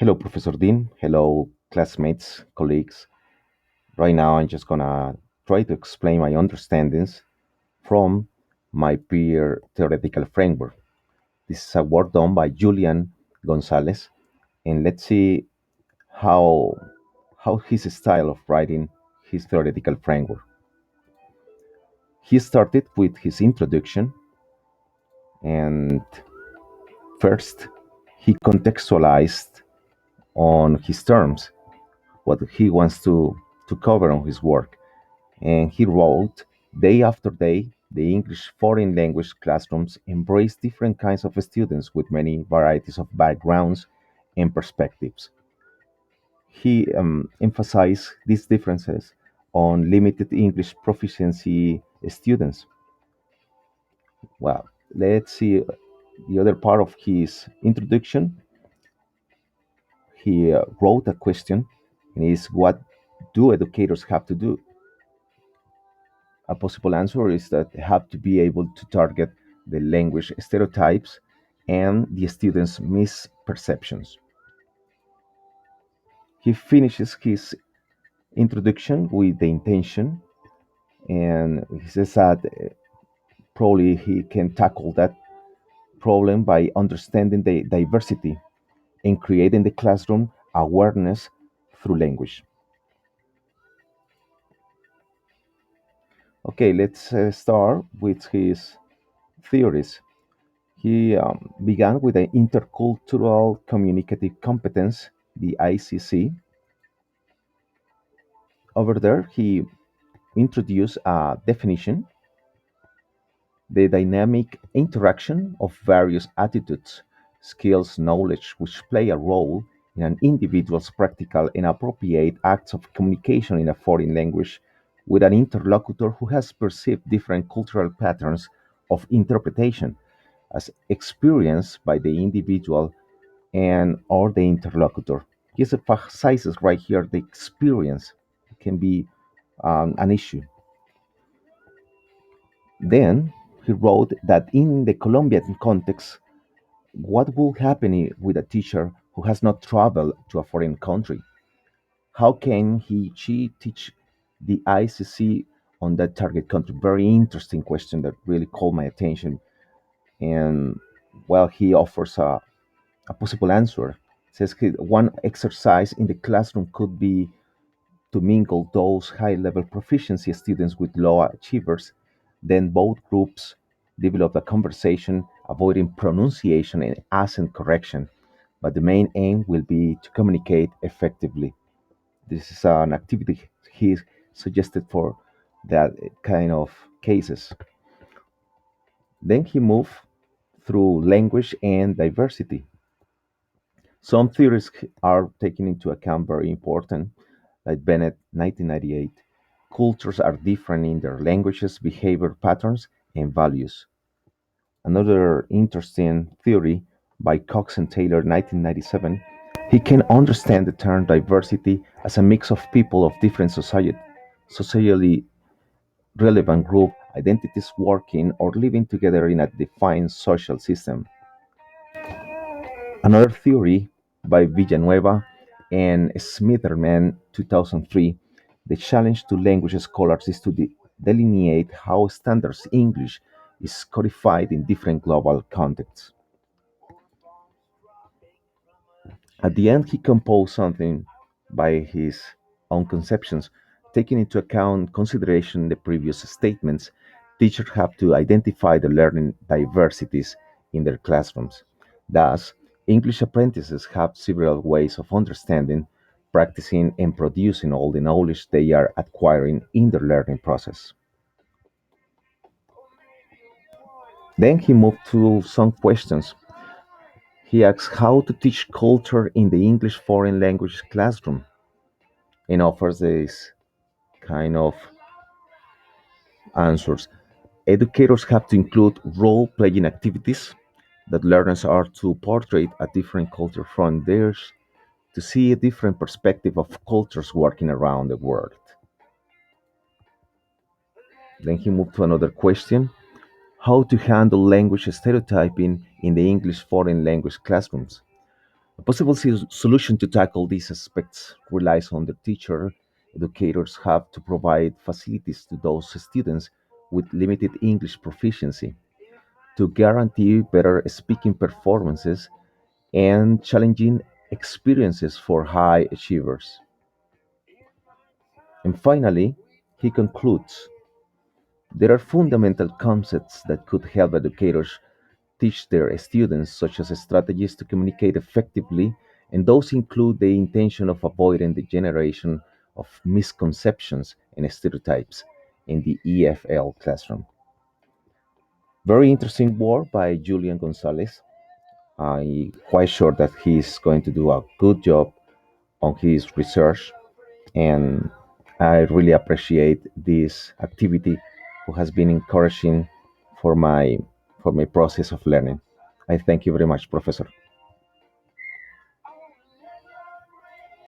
Hello, Professor Dean. Hello, classmates, colleagues. Right now, I'm just gonna try to explain my understandings from my peer theoretical framework. This is a work done by Julian Gonzalez, and let's see how his style of writing his theoretical framework. He started with his introduction, and first he contextualized on his terms what he wants to cover on his work. And he wrote, day after day, the English foreign language classrooms embrace different kinds of students with many varieties of backgrounds and perspectives. He emphasized these differences on limited English proficiency students. Well, let's see the other part of his introduction. He wrote a question, and is what do educators have to do? A possible answer is that they have to be able to target the language stereotypes and the students' misperceptions. He finishes his introduction with the intention, and he says that probably he can tackle that problem by understanding the diversity and creating the classroom awareness through language. Okay, let's start with his theories. He began with the Intercultural Communicative Competence, the ICC. Over there, he introduced a definition, the dynamic interaction of various attitudes, skills, knowledge, which play a role in an individual's practical and appropriate acts of communication in a foreign language with an interlocutor who has perceived different cultural patterns of interpretation as experienced by the individual and or the interlocutor. He emphasizes right here the experience can be an issue. Then he wrote that in the Colombian context, what will happen with a teacher who has not traveled to a foreign country? How can she teach the ICC on that target country? Very interesting question that really caught my attention. And well, he offers a possible answer. It says one exercise in the classroom could be to mingle those high level proficiency students with low achievers. Then both groups develop a conversation, avoiding pronunciation and accent correction. But the main aim will be to communicate effectively. This is an activity he suggested for that kind of cases. Then he moved through language and diversity. Some theories are taken into account very important, like Bennett 1998. Cultures are different in their languages, behavior patterns, and values. Another interesting theory by Cox and Taylor 1997, he can understand the term diversity as a mix of people of different socially relevant group identities working or living together in a defined social system. Another theory by Villanueva and Smitherman 2003, the challenge to language scholars is to delineate how standards English is codified in different global contexts. At the end, he composed something by his own conceptions, taking into account consideration the previous statements. Teachers have to identify the learning diversities in their classrooms. Thus, English apprentices have several ways of understanding, practicing, and producing all the knowledge they are acquiring in their learning process. Then he moved to some questions. He asks how to teach culture in the English foreign language classroom and offers this kind of answers. Educators have to include role playing activities that learners are to portray a different culture from theirs to see a different perspective of cultures working around the world. Then he moved to another question, how to handle language stereotyping in the English foreign language classrooms. A possible solution to tackle these aspects relies on the teacher. Educators have to provide facilities to those students with limited English proficiency to guarantee better speaking performances and challenging experiences for high achievers. And finally, he concludes there are fundamental concepts that could help educators teach their students, such as strategies to communicate effectively, and those include the intention of avoiding the generation of misconceptions and stereotypes in the EFL classroom. Very interesting work by Julian Gonzalez. I'm quite sure that he's going to do a good job on his research, and I really appreciate this activity who has been encouraging for my for my process of learning. I thank you very much, Professor.